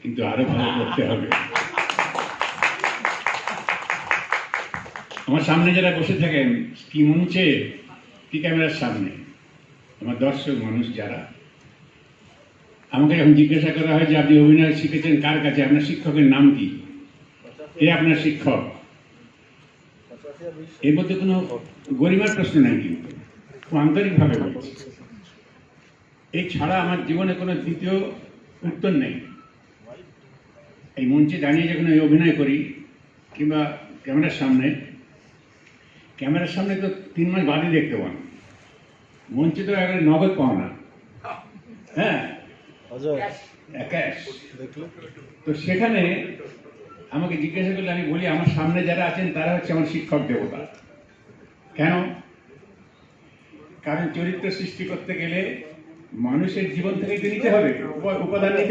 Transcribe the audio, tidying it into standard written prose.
কিন্তু আরো ভালো করতে হবে। আমার সামনে যারা বসে থাকেন, কি মঞ্চে কি ক্যামেরার সামনে, আমার দর্শক মানুষ যারা, আমাকে যখন জিজ্ঞাসা করা হয় যে আপনি অভিনয় শিখেছেন কার কাছে, আপনার শিক্ষকের নাম কি, কে আপনার শিক্ষক, এর মধ্যে কোনো গরিমার প্রশ্ন নাই, কিন্তু খুব আন্তরিকভাবে বলছি। এই ছাড়া আমার জীবনে কোনো দ্বিতীয় উত্তর নেই। এই মঞ্চে দাঁড়িয়ে যখন আমি অভিনয় করি কিংবা ক্যামেরার সামনে তো 3 মাস বাদে দেখতে পান, মঞ্চে তো একবারে নগদ পাও না। হ্যাঁ, তো সেখানে আমাকে জিজ্ঞাসা করলে আমি বলি আমার সামনে যারা আছেন তারা হচ্ছে আমার শিক্ষক দেবতা। কেন? কারণ চরিত্র সৃষ্টি করতে গেলে মানুষের জীবন থেকে নিতে হবে, উপাদান নিতে